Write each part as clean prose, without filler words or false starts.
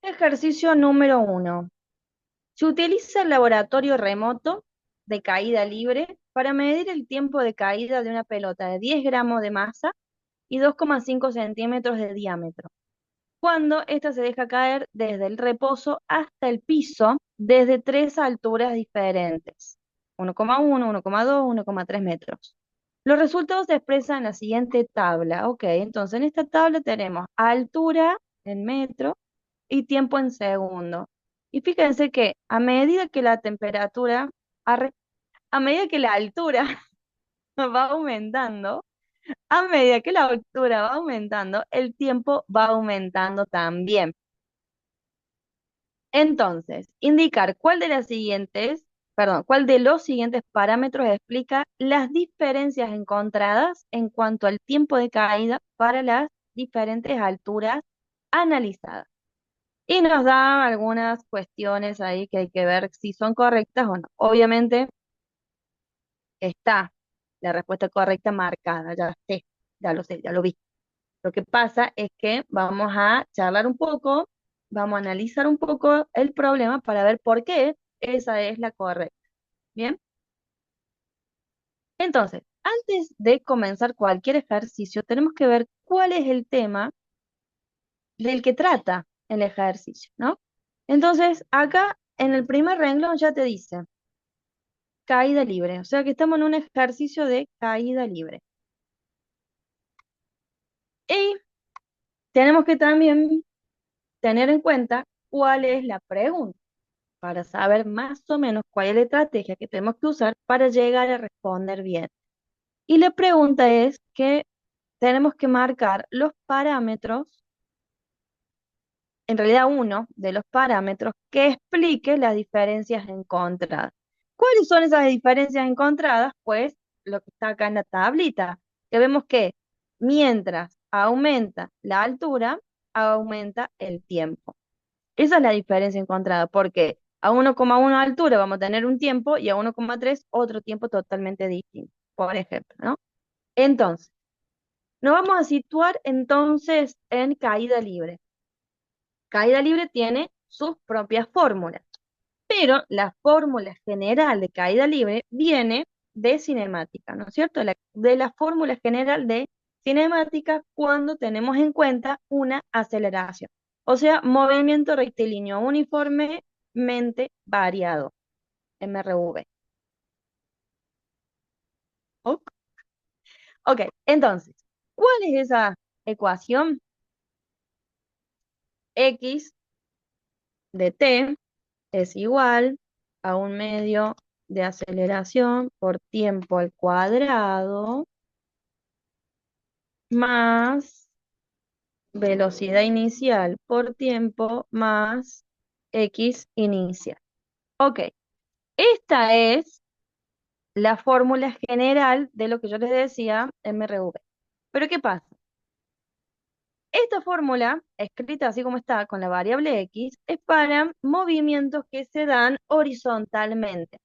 Ejercicio número 1. Se utiliza el laboratorio remoto de caída libre para medir el tiempo de caída de una pelota de 10 gramos de masa y 2,5 centímetros de diámetro, cuando ésta se deja caer desde el reposo hasta el piso desde tres alturas diferentes: 1,1, 1,2, 1,3 metros. Los resultados se expresan en la siguiente tabla. Ok, entonces en esta tabla tenemos altura en metros y tiempo en segundo. Y fíjense que a medida que la temperatura, arre- a medida que la altura va aumentando, a medida que la altura va aumentando, el tiempo va aumentando también. Entonces, indicar cuál de las siguientes, perdón, cuál de los siguientes parámetros explica las diferencias encontradas en cuanto al tiempo de caída para las diferentes alturas analizadas. Y nos da algunas cuestiones ahí que hay que ver si son correctas o no. Obviamente está la respuesta correcta marcada, ya sé, ya lo sé, ya lo vi. Lo que pasa es que vamos a charlar un poco, vamos a analizar un poco el problema para ver por qué esa es la correcta. Bien, entonces, antes de comenzar cualquier ejercicio, tenemos que ver cuál es el tema del que trata el ejercicio, ¿no? Entonces, acá en el primer renglón ya te dice caída libre, o sea que estamos en un ejercicio de caída libre. Y tenemos que también tener en cuenta cuál es la pregunta, para saber más o menos cuál es la estrategia que tenemos que usar para llegar a responder bien. Y la pregunta es que tenemos que marcar los parámetros, en realidad uno de los parámetros que explique las diferencias encontradas. ¿Cuáles son esas diferencias encontradas? Pues lo que está acá en la tablita, que vemos que mientras aumenta la altura, aumenta el tiempo. Esa es la diferencia encontrada, porque a 1,1 altura vamos a tener un tiempo y a 1,3 otro tiempo totalmente distinto, por ejemplo, ¿no? Entonces, nos vamos a situar entonces en caída libre. Caída libre tiene sus propias fórmulas, pero la fórmula general de caída libre viene de cinemática, ¿no es cierto? De la fórmula general de cinemática cuando tenemos en cuenta una aceleración, o sea, movimiento rectilíneo uniformemente variado, MRV. ¿Ok? Ok, entonces, ¿cuál es esa ecuación? X de t es igual a un medio de aceleración por tiempo al cuadrado más velocidad inicial por tiempo más x inicial. Ok, esta es la fórmula general de lo que yo les decía, MRV. Pero ¿qué pasa? Esta fórmula, escrita así como está, con la variable x, es para movimientos que se dan horizontalmente.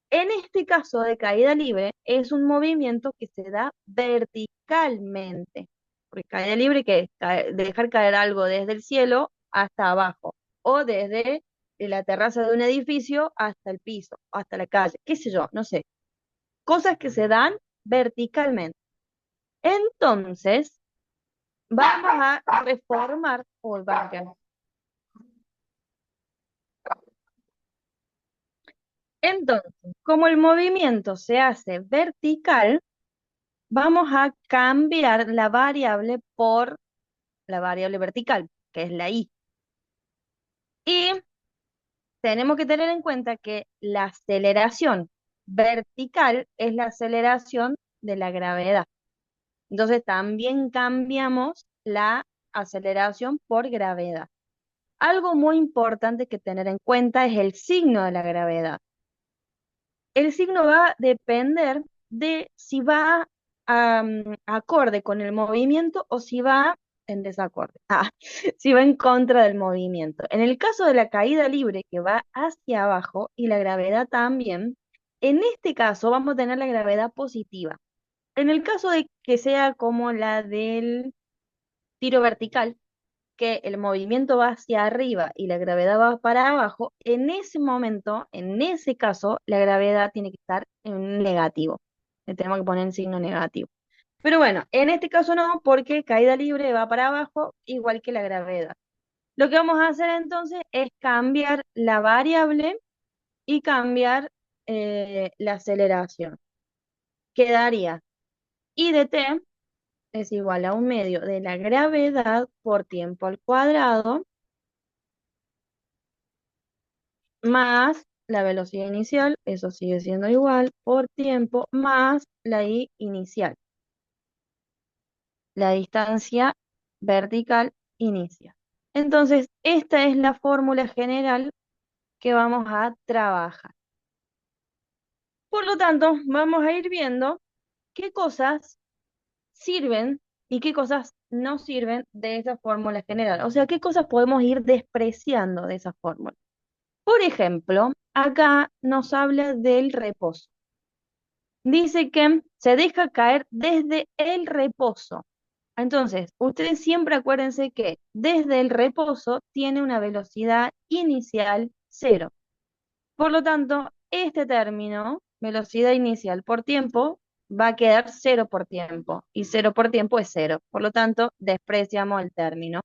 En este caso de caída libre, es un movimiento que se da verticalmente. Porque caída libre que es dejar caer algo desde el cielo hasta abajo, o desde la terraza de un edificio hasta el piso, hasta la calle, qué sé yo, no sé. Cosas que se dan verticalmente. Entonces, vamos a reformar, entonces, como el movimiento se hace vertical, vamos a cambiar la variable por la variable vertical, que es la y. Y tenemos que tener en cuenta que la aceleración vertical es la aceleración de la gravedad. Entonces también cambiamos la aceleración por gravedad. Algo muy importante que tener en cuenta es el signo de la gravedad. El signo va a depender de si va acorde con el movimiento o si va en desacuerdo. Si va en contra del movimiento. En el caso de la caída libre que va hacia abajo y la gravedad también, en este caso vamos a tener la gravedad positiva. En el caso de que sea como la del tiro vertical, que el movimiento va hacia arriba y la gravedad va para abajo, en ese momento, en ese caso, la gravedad tiene que estar en negativo. Le tenemos que poner en signo negativo. Pero bueno, en este caso no, porque caída libre va para abajo, igual que la gravedad. Lo que vamos a hacer entonces es cambiar la variable y cambiar la aceleración. Quedaría I de t es igual a un medio de la gravedad por tiempo al cuadrado más la velocidad inicial, eso sigue siendo igual, por tiempo más la I inicial, la distancia vertical inicial. Entonces, esta es la fórmula general que vamos a trabajar. Por lo tanto, vamos a ir viendo qué cosas sirven y qué cosas no sirven de esa fórmula general. O sea, qué cosas podemos ir despreciando de esa fórmula. Por ejemplo, acá nos habla del reposo. Dice que se deja caer desde el reposo. Entonces, ustedes siempre acuérdense que desde el reposo tiene una velocidad inicial cero. Por lo tanto, este término, velocidad inicial por tiempo, va a quedar cero por tiempo. Y cero por tiempo es cero. Por lo tanto, despreciamos el término.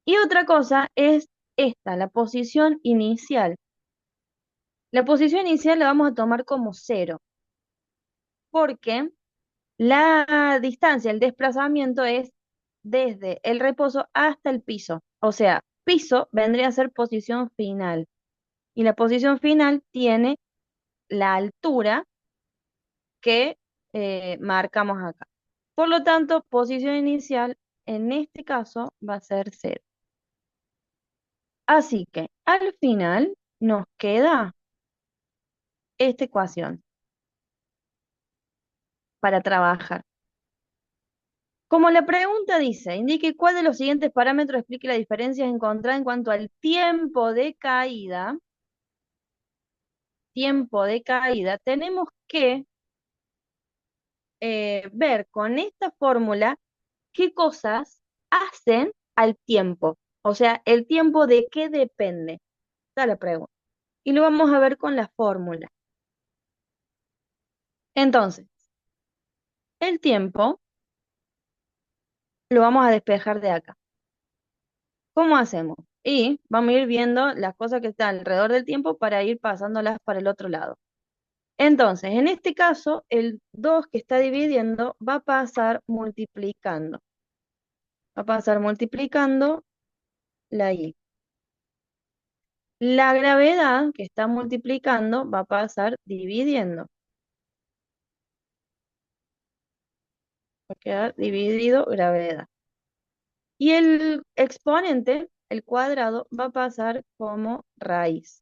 Y otra cosa es esta, la posición inicial. La posición inicial la vamos a tomar como cero, porque la distancia, el desplazamiento es desde el reposo hasta el piso. O sea, piso vendría a ser posición final. Y la posición final tiene la altura que marcamos acá. Por lo tanto, posición inicial en este caso va a ser cero. Así que al final nos queda esta ecuación para trabajar. Como la pregunta dice, indique cuál de los siguientes parámetros explique la diferencia encontrada en cuanto al tiempo de caída, tenemos que ver con esta fórmula qué cosas hacen al tiempo. O sea, el tiempo de qué depende. Esta es la pregunta. Y lo vamos a ver con la fórmula. Entonces, el tiempo lo vamos a despejar de acá. ¿Cómo hacemos? Y vamos a ir viendo las cosas que están alrededor del tiempo para ir pasándolas para el otro lado. Entonces, en este caso, el 2 que está dividiendo va a pasar multiplicando. Va a pasar multiplicando la Y. La gravedad que está multiplicando va a pasar dividiendo. Va a quedar dividido gravedad. Y el exponente, el cuadrado, va a pasar como raíz.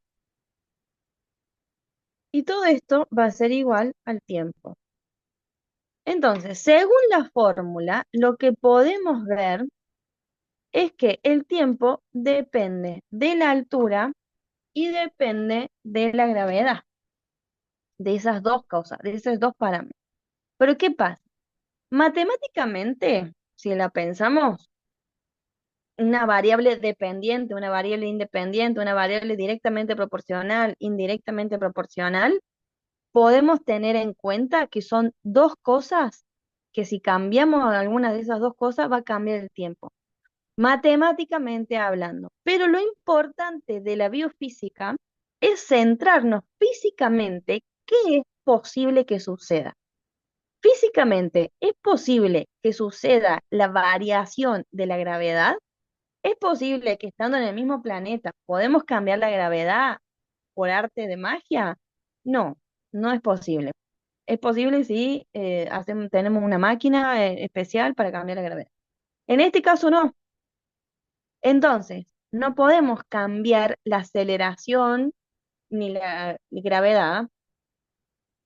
Y todo esto va a ser igual al tiempo. Entonces, según la fórmula, lo que podemos ver es que el tiempo depende de la altura y depende de la gravedad, de esas dos cosas, de esos dos parámetros. Pero ¿qué pasa? Matemáticamente, si la pensamos, una variable dependiente, una variable independiente, una variable directamente proporcional, indirectamente proporcional, podemos tener en cuenta que son dos cosas que si cambiamos alguna de esas dos cosas va a cambiar el tiempo, matemáticamente hablando. Pero lo importante de la biofísica es centrarnos físicamente qué es posible que suceda. Físicamente, ¿es posible que suceda la variación de la gravedad? ¿Es posible que estando en el mismo planeta podemos cambiar la gravedad por arte de magia? No, no es posible. Es posible si tenemos una máquina especial para cambiar la gravedad. En este caso no. Entonces, no podemos cambiar la aceleración ni la gravedad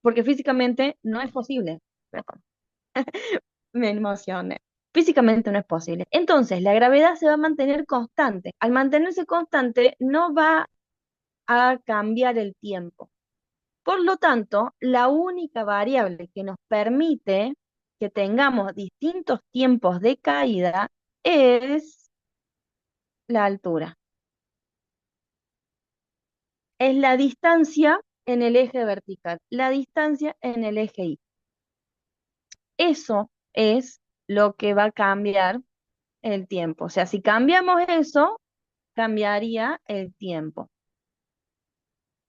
porque físicamente no es posible. Perdón, me emocioné. Físicamente no es posible. Entonces, la gravedad se va a mantener constante. Al mantenerse constante, no va a cambiar el tiempo. Por lo tanto, la única variable que nos permite que tengamos distintos tiempos de caída es la altura. Es la distancia en el eje vertical, la distancia en el eje Y. Eso es lo que va a cambiar el tiempo. O sea, si cambiamos eso, cambiaría el tiempo.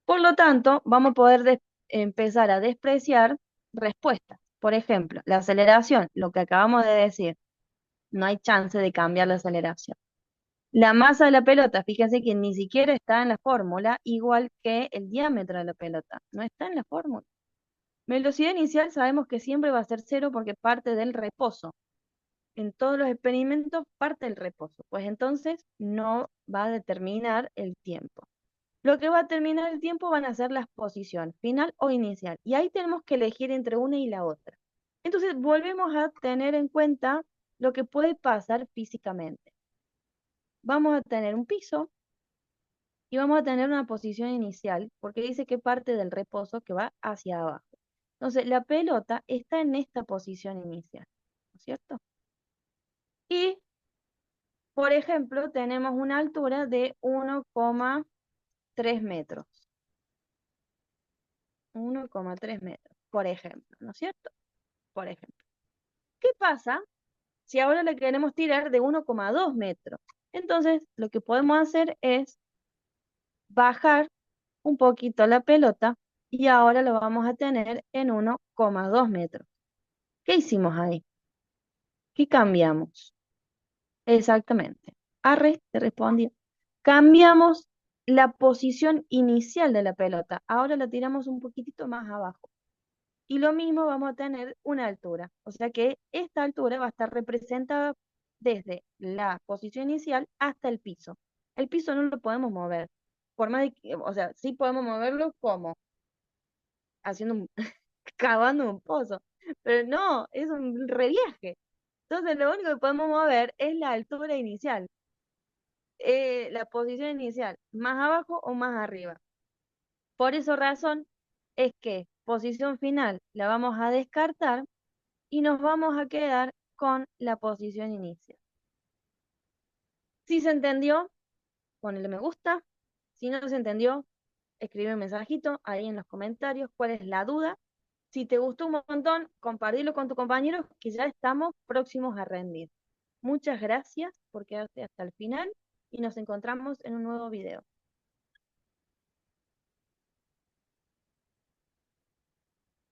Por lo tanto, vamos a poder empezar a despreciar respuestas. Por ejemplo, la aceleración, lo que acabamos de decir, no hay chance de cambiar la aceleración. La masa de la pelota, fíjense que ni siquiera está en la fórmula, igual que el diámetro de la pelota, no está en la fórmula. Velocidad inicial sabemos que siempre va a ser cero porque parte del reposo. En todos los experimentos parte del reposo, pues entonces no va a determinar el tiempo. Lo que va a determinar el tiempo van a ser las posiciones, final o inicial. Y ahí tenemos que elegir entre una y la otra. Entonces volvemos a tener en cuenta lo que puede pasar físicamente. Vamos a tener un piso y vamos a tener una posición inicial, porque dice que parte del reposo que va hacia abajo. Entonces la pelota está en esta posición inicial, ¿no es cierto? Y, por ejemplo, tenemos una altura de 1,3 metros. 1,3 metros, por ejemplo, ¿no es cierto? Por ejemplo. ¿Qué pasa si ahora le queremos tirar de 1,2 metros? Entonces, lo que podemos hacer es bajar un poquito la pelota y ahora lo vamos a tener en 1,2 metros. ¿Qué hicimos ahí? ¿Qué cambiamos? Exactamente. Arre, te respondí. Cambiamos la posición inicial de la pelota. Ahora la tiramos un poquitito más abajo. Y lo mismo vamos a tener una altura. O sea que esta altura va a estar representada desde la posición inicial hasta el piso. El piso no lo podemos mover. Por más de que, o sea, sí podemos moverlo como haciendo cavando un pozo. Pero no, es un reviaje. Entonces lo único que podemos mover es la altura inicial, la posición inicial, más abajo o más arriba. Por esa razón es que posición final la vamos a descartar y nos vamos a quedar con la posición inicial. Si se entendió, ponle me gusta. Si no se entendió, escribe un mensajito ahí en los comentarios cuál es la duda. Si te gustó un montón, compartilo con tu compañero que ya estamos próximos a rendir. Muchas gracias por quedarte hasta el final y nos encontramos en un nuevo video.